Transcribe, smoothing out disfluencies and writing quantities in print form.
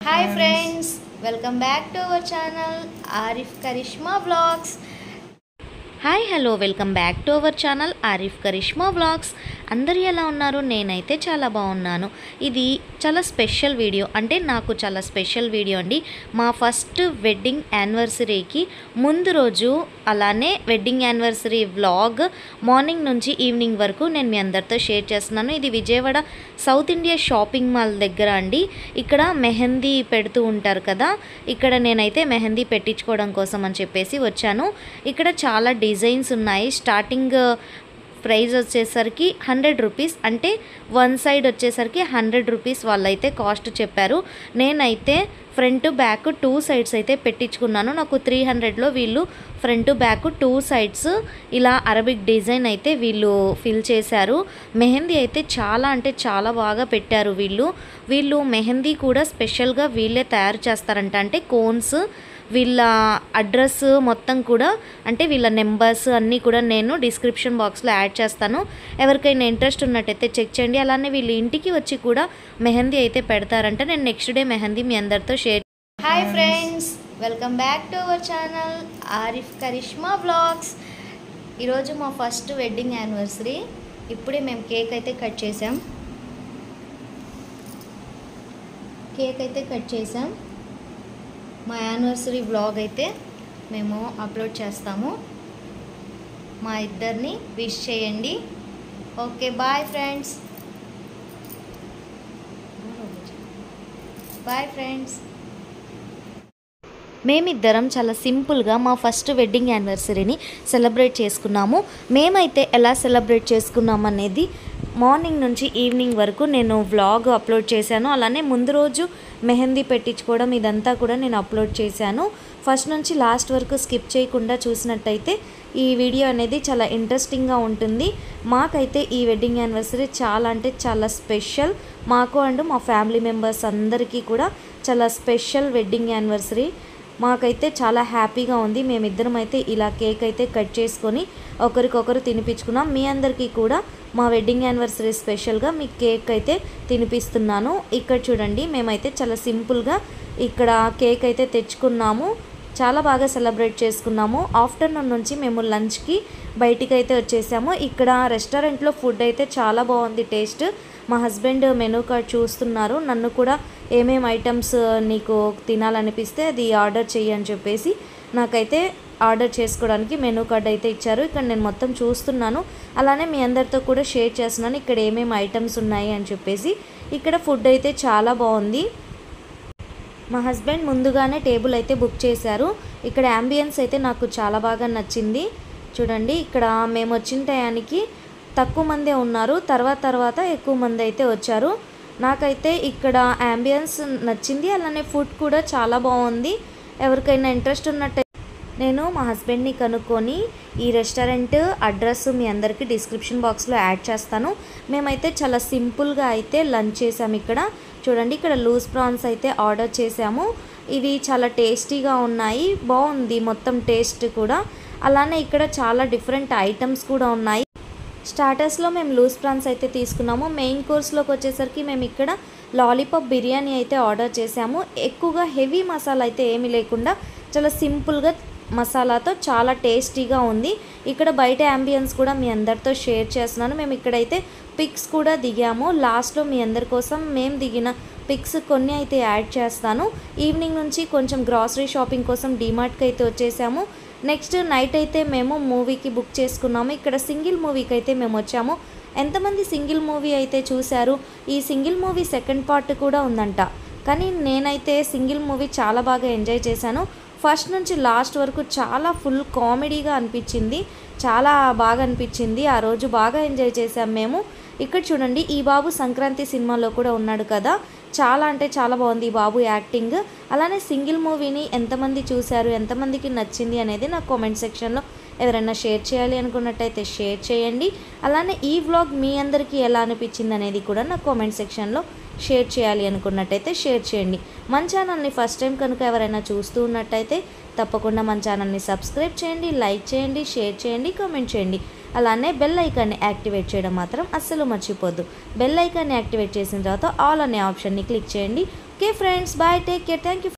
Hi friends, welcome back to our channel Arif Karishma Vlogs. Hi hello welcome back to our channel Arif Karishma vlogs. అందరూ ఎలా ఉన్నారు? నేనైతే చాలా బాగున్నాను. ఇది చాలా స్పెషల్ వీడియో, అంటే నాకు చాలా స్పెషల్ వీడియో అండి. మా ఫస్ట్ వెడ్డింగ్ యానివర్సరీకి ముందు రోజు, అలానే వెడ్డింగ్ యానివర్సరీ వ్లాగ్ మార్నింగ్ నుంచి ఈవినింగ్ వరకు నేను మీ అందరితో షేర్ చేస్తున్నాను. ఇది Vijayawada south India shopping mall దగ్గర అండి. ఇక్కడ మెహందీ పెడుతూ ఉంటారు కదా, ఇక్కడ నేనైతే మెహందీ పెట్టించుకోవడం కోసం అని చెప్పేసి వచ్చాను. ఇక్కడ చాలా డిజైన్స్ ఉన్నాయి. స్టార్టింగ్ ప్రైస్ వచ్చేసరికి 100 రూపీస్, అంటే వన్ సైడ్ వచ్చేసరికి 100 రూపీస్ వాళ్ళైతే కాస్ట్ చెప్పారు. నేనైతే ఫ్రంట్ బ్యాక్ 2 సైడ్స్ అయితే పెట్టించుకున్నాను. నాకు 300లో వీళ్ళు ఫ్రంట్ బ్యాక్ 2 సైడ్స్ ఇలా అరబిక్ డిజైన్ అయితే వీళ్ళు ఫిల్ చేశారు. మెహందీ అయితే చాలా అంటే చాలా బాగా పెట్టారు. వీళ్ళు మెహందీ కూడా స్పెషల్గా వీళ్ళే తయారు చేస్తారంట. అంటే కోన్స్, వీళ్ళ అడ్రస్ మొత్తం కూడా, అంటే వీళ్ళ నెంబర్స్ అన్నీ కూడా నేను డిస్క్రిప్షన్ బాక్స్లో యాడ్ చేస్తాను. ఎవరికైనా ఇంట్రెస్ట్ ఉన్నట్టయితే చెక్ చేయండి. అలానే వీళ్ళు ఇంటికి వచ్చి కూడా మెహందీ అయితే పెడతారంట. నేను నెక్స్ట్ డే మెహందీ మీ అందరితో share. Hi friends, welcome back to our channel Arif Karishma vlogs. ఈరోజు మా ఫస్ట్ వెడ్డింగ్ యానివర్సరీ. ఇప్పుడే మేము కేక్ అయితే కట్ చేసాం. మా యానివర్సరీ వ్లాగ్ అయితే మేము అప్లోడ్ చేస్తాము. మా ఇద్దరిని విష్ చేయండి. Okay, bye friends. మేమిద్దరం చాలా సింపుల్గా మా ఫస్ట్ వెడ్డింగ్ యానివర్సరీని సెలబ్రేట్ చేసుకున్నాము. మేమైతే ఎలా సెలబ్రేట్ చేసుకున్నాం అనేది మార్నింగ్ నుంచి ఈవినింగ్ వరకు నేను వ్లాగ్ అప్లోడ్ చేశాను. అలానే ముందు రోజు మెహందీ పెట్టించుకోవడం ఇదంతా కూడా నేను అప్లోడ్ చేశాను. ఫస్ట్ నుంచి లాస్ట్ వరకు స్కిప్ చేయకుండా చూసినట్టయితే ఈ వీడియో అనేది చాలా ఇంట్రెస్టింగ్గా ఉంటుంది. మాకైతే ఈ వెడ్డింగ్ యానివర్సరీ చాలా అంటే చాలా స్పెషల్. మాకు అండ్ మా ఫ్యామిలీ మెంబర్స్ అందరికీ కూడా చాలా స్పెషల్ వెడ్డింగ్ యానివర్సరీ. మాకైతే చాలా హ్యాపీగా ఉంది. మేమిద్దరం అయితే ఇలా కేక్ అయితే కట్ చేసుకొని ఒకరికొకరు తినిపించుకున్నాం. మీ అందరికీ కూడా మా వెడ్డింగ్ యానివర్సరీ స్పెషల్గా మీ కేక్ అయితే తినిపిస్తున్నాను. ఇక్కడ చూడండి, మేమైతే చాలా సింపుల్గా ఇక్కడ కేక్ అయితే తెచ్చుకున్నాము. చాలా బాగా సెలబ్రేట్ చేసుకున్నాము. ఆఫ్టర్నూన్ నుంచి మేము లంచ్కి బయటికి అయితే వచ్చేసాము. ఇక్కడ రెస్టారెంట్లో ఫుడ్ అయితే చాలా బాగుంది టేస్ట్. మా హస్బెండ్ మెనూ కార్డ్ చూస్తున్నారు. నన్ను కూడా ఏమేమి ఐటమ్స్ నీకు తినాలనిపిస్తే అది ఆర్డర్ చెయ్యి అని చెప్పేసి నాకైతే ఆర్డర్ చేసుకోవడానికి మెనూ కార్డ్ అయితే ఇచ్చారు. ఇక్కడ నేను మొత్తం చూస్తున్నాను. అలానే మీ అందరితో కూడా షేర్ చేస్తున్నాను ఇక్కడ ఏమేమి ఐటమ్స్ ఉన్నాయి అని చెప్పేసి. ఇక్కడ ఫుడ్ అయితే చాలా బాగుంది. మా హస్బెండ్ ముందుగానే టేబుల్ అయితే బుక్ చేశారు. ఇక్కడ యాంబియన్స్ అయితే నాకు చాలా బాగా నచ్చింది. చూడండి, ఇక్కడ మేము వచ్చిన టయానికి తక్కువ మందే ఉన్నారు, తర్వాత ఎక్కువ మంది అయితే వచ్చారు. నాకైతే ఇక్కడ యాంబియన్స్ నచ్చింది. అలానే ఫుడ్ కూడా చాలా బాగుంది. ఎవరికైనా ఇంట్రెస్ట్ ఉన్నట్టు నేను మా హస్బెండ్ని కనుక్కొని ఈ రెస్టారెంట్ అడ్రస్ మీ అందరికీ డిస్క్రిప్షన్ బాక్స్లో యాడ్ చేస్తాను. మేమైతే చాలా సింపుల్గా అయితే లంచ్ చేసాము. ఇక్కడ చూడండి, ఇక్కడ లూజ్ ప్రాన్స్ అయితే ఆర్డర్ చేసాము. ఇవి చాలా టేస్టీగా ఉన్నాయి, బాగుంది మొత్తం టేస్ట్ కూడా. అలానే ఇక్కడ చాలా డిఫరెంట్ ఐటమ్స్ కూడా ఉన్నాయి. స్టార్టర్స్లో మేము లూజ్ ప్రాన్స్ అయితే తీసుకున్నాము. మెయిన్ కోర్స్లోకి వచ్చేసరికి మేము ఇక్కడ లాలీపాప్ బిర్యానీ అయితే ఆర్డర్ చేసాము. ఎక్కువగా హెవీ మసాలా అయితే ఏమీ లేకుండా చాలా సింపుల్గా మసాలాతో చాలా టేస్టీగా ఉంది. ఇక్కడ బయట యాంబియన్స్ కూడా మీ అందరితో షేర్ చేస్తున్నాను. మేము ఇక్కడైతే పిక్స్ కూడా దిగాము. లాస్ట్లో మీ అందరి కోసం మేము దిగిన పిక్స్ కొన్ని అయితే యాడ్ చేస్తాను. ఈవినింగ్ నుంచి కొంచెం గ్రాసరీ షాపింగ్ కోసం డీమార్ట్కి అయితే వచ్చేసాము. నెక్స్ట్ నైట్ అయితే మేము మూవీకి బుక్ చేసుకున్నాము. ఇక్కడ సింగిల్ మూవీకి అయితే మేము వచ్చాము. ఎంతమంది సింగిల్ మూవీ అయితే చూశారు? ఈ సింగిల్ మూవీ సెకండ్ పార్ట్ కూడా ఉందంట. కానీ నేనైతే సింగిల్ మూవీ చాలా బాగా ఎంజాయ్ చేశాను. ఫస్ట్ నుంచి లాస్ట్ వరకు చాలా ఫుల్ కామెడీగా అనిపించింది. చాలా బాగా అనిపించింది. ఆ రోజు బాగా ఎంజాయ్ చేసాం మేము. ఇక్కడ చూడండి, ఈ బాబు సంక్రాంతి సినిమాలో కూడా ఉన్నాడు కదా, చాలా అంటే చాలా బాగుంది ఈ బాబు యాక్టింగ్. అలానే సింగిల్ మూవీని ఎంతమంది చూశారు, ఎంతమందికి నచ్చింది అనేది నాకు కామెంట్ సెక్షన్లో ఎవరైనా షేర్ చేయాలి అనుకున్నట్టయితే షేర్ చేయండి. అలానే ఈ వ్లాగ్ మీ అందరికీ ఎలా అనిపించింది అనేది కూడా నాకు కామెంట్ సెక్షన్లో షేర్ చేయాలి అనుకున్నట్టయితే షేర్ చేయండి. మన ఛానల్ని ఫస్ట్ టైం కనుక ఎవరైనా చూస్తూ ఉన్నట్టయితే తప్పకుండా మన ఛానల్ని సబ్స్క్రైబ్ చేయండి, లైక్ చేయండి, షేర్ చేయండి, కామెంట్ చేయండి. అలానే బెల్ ఐకాన్ని యాక్టివేట్ చేయడం మాత్రం అస్సలు మర్చిపోద్దు. బెల్ ఐకాన్ని యాక్టివేట్ చేసిన తర్వాత ఆల్ అనే ఆప్షన్ని క్లిక్ చేయండి. Okay friends, bye, take care, thank you.